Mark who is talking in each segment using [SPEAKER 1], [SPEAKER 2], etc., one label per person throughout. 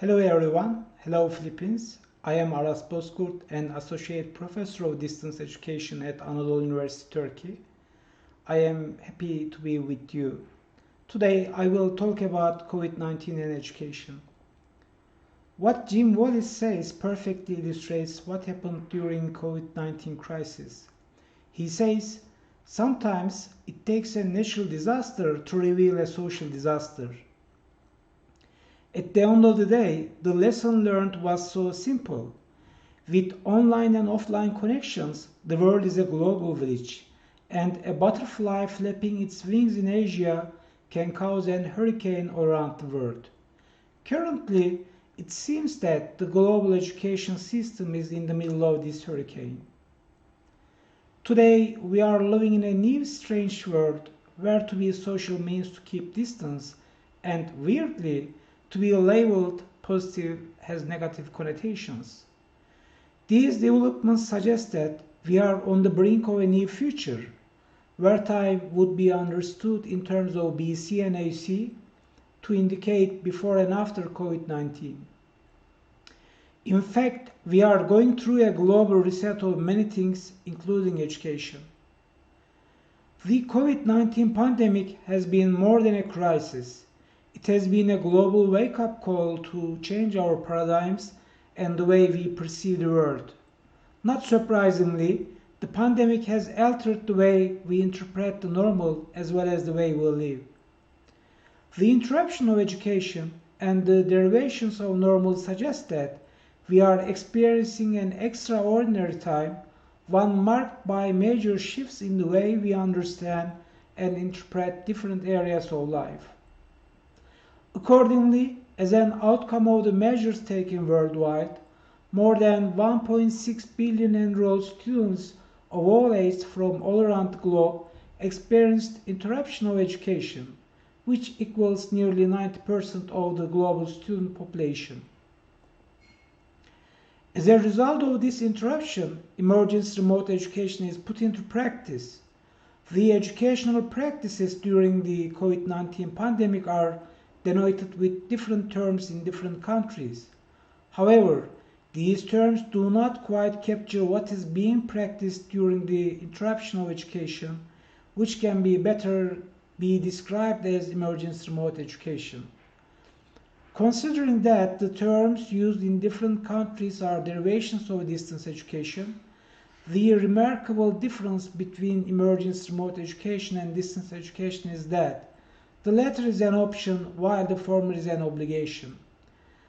[SPEAKER 1] Hello everyone, hello Philippines. I am Aras Bozkurt, an Associate Professor of Distance Education at Anadolu University, Turkey. I am happy to be with you. Today I will talk about COVID-19 and education. What Jim Wallace says perfectly illustrates what happened during COVID-19 crisis. He says, sometimes it takes a natural disaster to reveal a social disaster. At the end of the day, the lesson learned was so simple. With online and offline connections, the world is a global village, and a butterfly flapping its wings in Asia can cause a hurricane around the world. Currently, it seems that the global education system is in the middle of this hurricane. Today, we are living in a new strange world where to be social means to keep distance, and weirdly, to be labeled positive has negative connotations. These developments suggest that we are on the brink of a new future, where time would be understood in terms of BC and AC to indicate before and after COVID-19. In fact, we are going through a global reset of many things, including education. The COVID-19 pandemic has been more than a crisis. It has been a global wake-up call to change our paradigms and the way we perceive the world. Not surprisingly, the pandemic has altered the way we interpret the normal as well as the way we live. The interruption of education and the derivations of normal suggest that we are experiencing an extraordinary time, one marked by major shifts in the way we understand and interpret different areas of life. Accordingly, as an outcome of the measures taken worldwide, more than 1.6 billion enrolled students of all ages from all around the globe experienced interruption of education, which equals nearly 90% of the global student population. As a result of this interruption, emergency remote education is put into practice. The educational practices during the COVID-19 pandemic are denoted with different terms in different countries. However, these terms do not quite capture what is being practiced during the interruption of education, which can better be described as emergency remote education. Considering that the terms used in different countries are derivations of distance education, the remarkable difference between emergency remote education and distance education is that the latter is an option while the former is an obligation.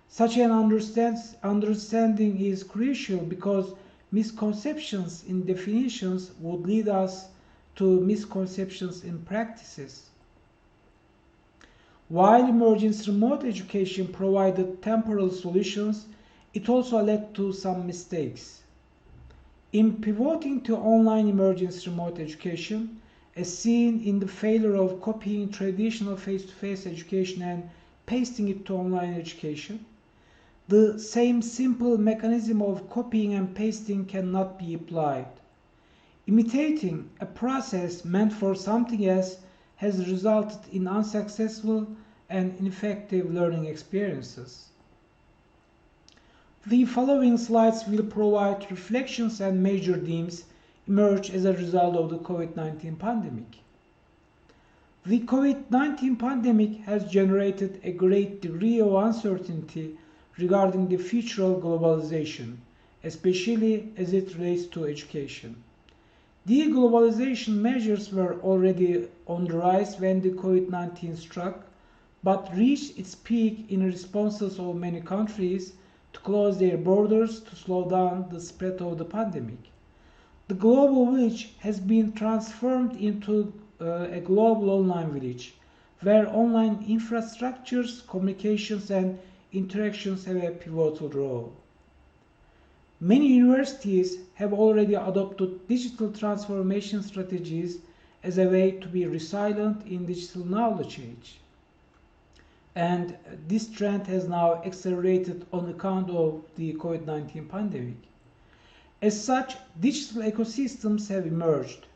[SPEAKER 1] Such an understanding is crucial because misconceptions in definitions would lead us to misconceptions in practices. While emergency remote education provided temporal solutions, it also led to some mistakes. In pivoting to online emergency remote education, as seen in the failure of copying traditional face-to-face education and pasting it to online education, the same simple mechanism of copying and pasting cannot be applied. Imitating a process meant for something else has resulted in unsuccessful and ineffective learning experiences. The following slides will provide reflections and major themes emerged as a result of the COVID-19 pandemic. The COVID-19 pandemic has generated a great degree of uncertainty regarding the future of globalization, especially as it relates to education. Deglobalization measures were already on the rise when the COVID-19 struck, but reached its peak in responses of many countries to close their borders to slow down the spread of the pandemic. The global village has been transformed into a global online village, where online infrastructures, communications, and interactions have a pivotal role. Many universities have already adopted digital transformation strategies as a way to be resilient in digital knowledge age. And this trend has now accelerated on account of the COVID-19 pandemic. As such, digital ecosystems have emerged.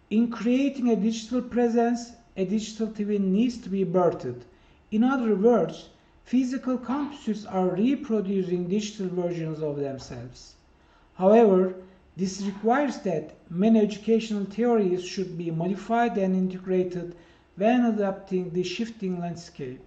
[SPEAKER 1] In creating a digital presence, a digital twin needs to be birthed. In other words, physical campuses are reproducing digital versions of themselves. However, this requires that many educational theories should be modified and integrated when adapting the shifting landscape.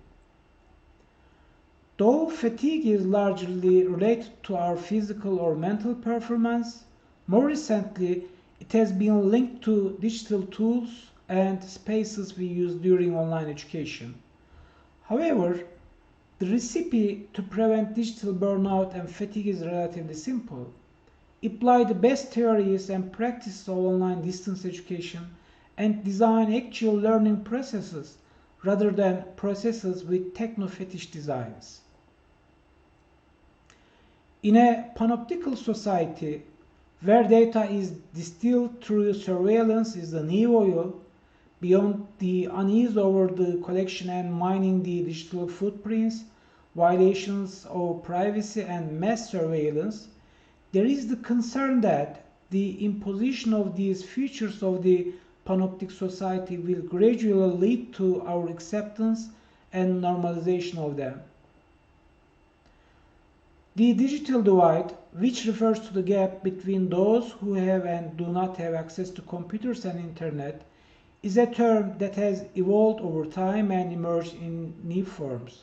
[SPEAKER 1] Though fatigue is largely related to our physical or mental performance, more recently it has been linked to digital tools and spaces we use during online education. However, the recipe to prevent digital burnout and fatigue is relatively simple. Apply the best theories and practices of online distance education and design actual learning processes rather than processes with techno-fetish designs. In a panoptical society where data is distilled through surveillance is the new oil, beyond the unease over the collection and mining the digital footprints, violations of privacy and mass surveillance, there is the concern that the imposition of these features of the panoptic society will gradually lead to our acceptance and normalization of them. The digital divide, which refers to the gap between those who have and do not have access to computers and internet, is a term that has evolved over time and emerged in new forms.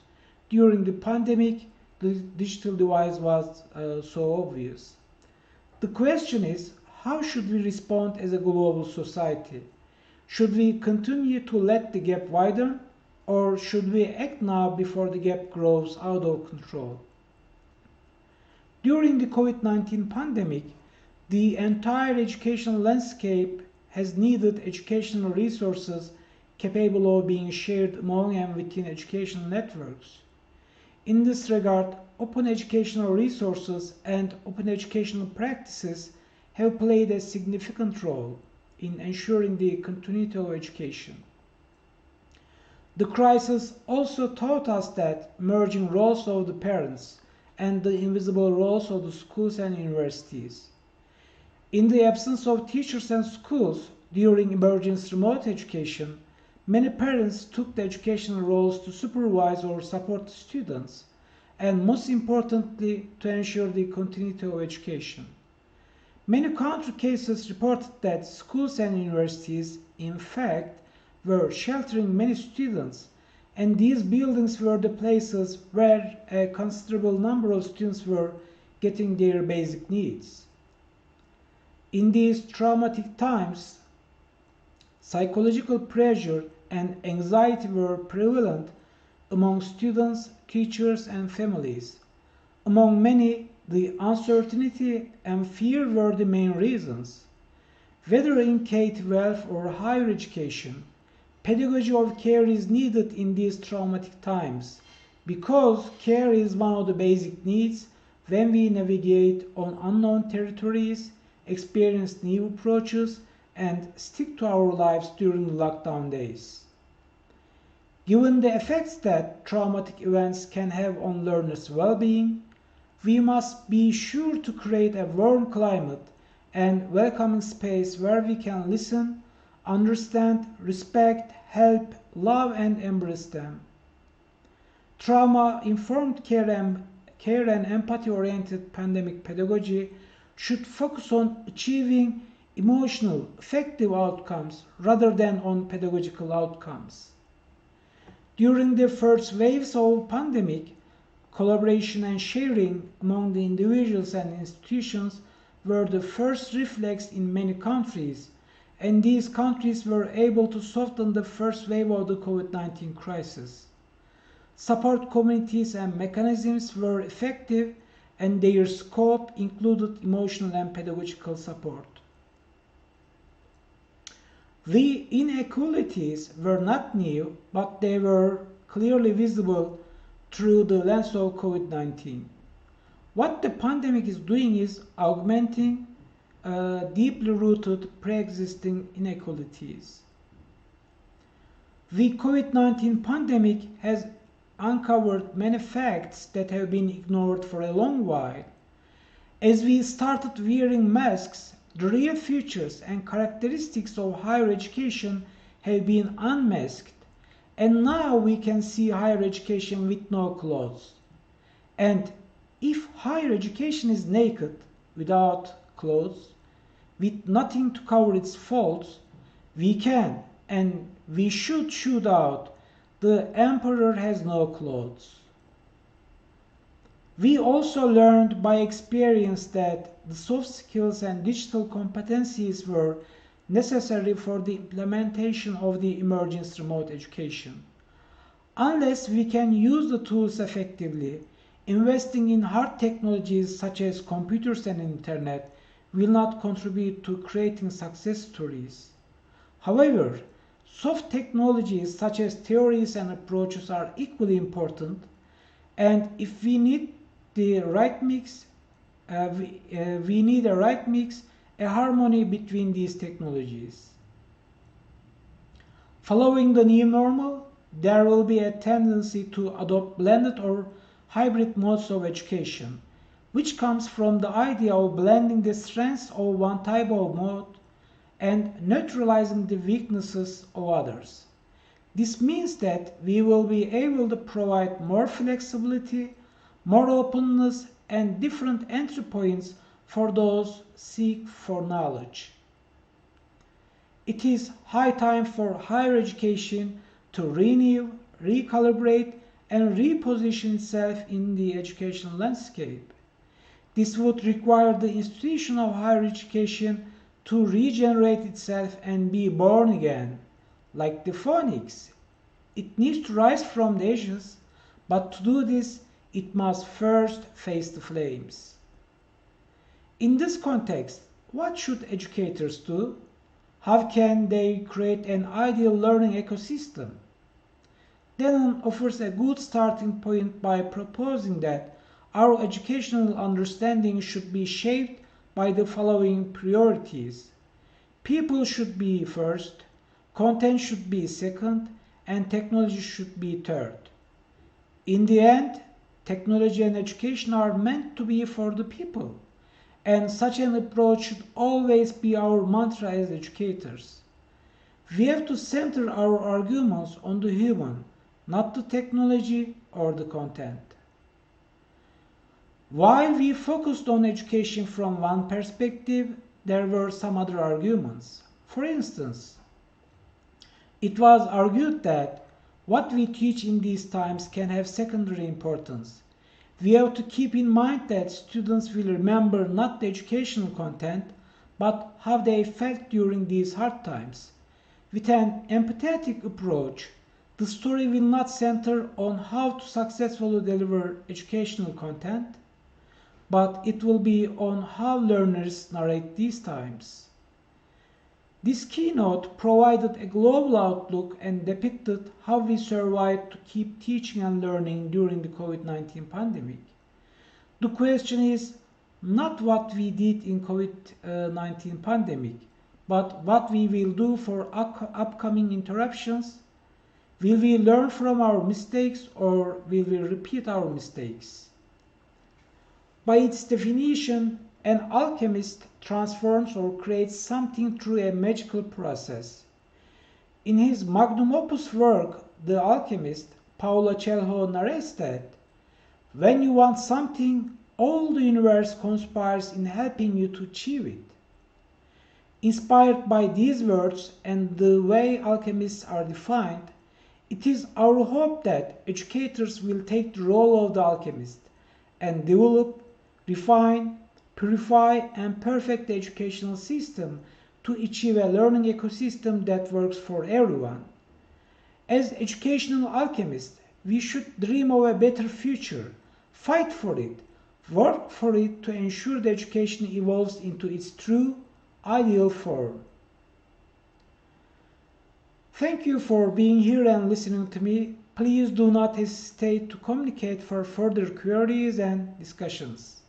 [SPEAKER 1] During the pandemic, the digital divide was so obvious. The question is, how should we respond as a global society? Should we continue to let the gap widen, or should we act now before the gap grows out of control? During the COVID-19 pandemic, the entire educational landscape has needed educational resources capable of being shared among and within educational networks. In this regard, open educational resources and open educational practices have played a significant role in ensuring the continuity of education. The crisis also taught us that merging roles of the parents and the invisible roles of the schools and universities. In the absence of teachers and schools during emergency remote education, many parents took the educational roles to supervise or support students, and most importantly, to ensure the continuity of education. Many counter cases reported that schools and universities, in fact, were sheltering many students, and these buildings were the places where a considerable number of students were getting their basic needs. In these traumatic times, psychological pressure and anxiety were prevalent among students, teachers, and families. Among many, the uncertainty and fear were the main reasons. Whether in K-12 or higher education, pedagogy of care is needed in these traumatic times, because care is one of the basic needs when we navigate on unknown territories, experience new approaches, and stick to our lives during the lockdown days. Given the effects that traumatic events can have on learners' well-being, we must be sure to create a warm climate and welcoming space where we can listen, understand, respect, help, love, and embrace them. Trauma-informed care and empathy-oriented pandemic pedagogy should focus on achieving emotional, effective outcomes rather than on pedagogical outcomes. During the first waves of pandemic, collaboration and sharing among the individuals and institutions were the first reflex in many countries, and these countries were able to soften the first wave of the COVID-19 crisis. Support communities and mechanisms were effective, and their scope included emotional and pedagogical support. The inequalities were not new, but they were clearly visible through the lens of COVID-19. What the pandemic is doing is augmenting deeply rooted pre-existing inequalities. The COVID-19 pandemic has uncovered many facts that have been ignored for a long while. As we started wearing masks, the real features and characteristics of higher education have been unmasked, And now we can see higher education with no clothes. And if higher education is naked, without clothes, with nothing to cover its faults, we can and we should shoot out, "The emperor has no clothes." We also learned by experience that the soft skills and digital competencies were necessary for the implementation of the emergence remote education. Unless we can use the tools effectively, investing in hard technologies such as computers and internet will not contribute to creating success stories. However, soft technologies such as theories and approaches are equally important, and if we need the right mix, we need a right mix, a harmony between these technologies. Following the new normal, there will be a tendency to adopt blended or hybrid modes of education, which comes from the idea of blending the strengths of one type of mode and neutralizing the weaknesses of others. This means that we will be able to provide more flexibility, more openness, and different entry points for those seek for knowledge. It is high time for higher education to renew, recalibrate, and reposition itself in the educational landscape. This would require the institution of higher education to regenerate itself and be born again, like the phoenix. It needs to rise from the ashes, but to do this, it must first face the flames. In this context, what should educators do? How can they create an ideal learning ecosystem? Denon offers a good starting point by proposing that our educational understanding should be shaped by the following priorities. People should be first, content should be second, and technology should be third. In the end, technology and education are meant to be for the people, and such an approach should always be our mantra as educators. We have to center our arguments on the human, not the technology or the content. While we focused on education from one perspective, there were some other arguments. For instance, it was argued that what we teach in these times can have secondary importance. We have to keep in mind that students will remember not the educational content, but how they felt during these hard times. With an empathetic approach, the story will not center on how to successfully deliver educational content, but it will be on how learners narrate these times. This keynote provided a global outlook and depicted how we survived to keep teaching and learning during the COVID-19 pandemic. The question is not what we did in COVID-19 pandemic, but what we will do for upcoming interruptions. Will we learn from our mistakes or will we repeat our mistakes? By its definition, an alchemist transforms or creates something through a magical process. In his magnum opus work, The Alchemist, Paulo Coelho narrates that when you want something, all the universe conspires in helping you to achieve it. Inspired by these words and the way alchemists are defined, it is our hope that educators will take the role of the alchemist and develop, refine, purify, and perfect the educational system to achieve a learning ecosystem that works for everyone. As educational alchemists, we should dream of a better future, fight for it, work for it to ensure that education evolves into its true, ideal form. Thank you for being here and listening to me. Please do not hesitate to communicate for further queries and discussions.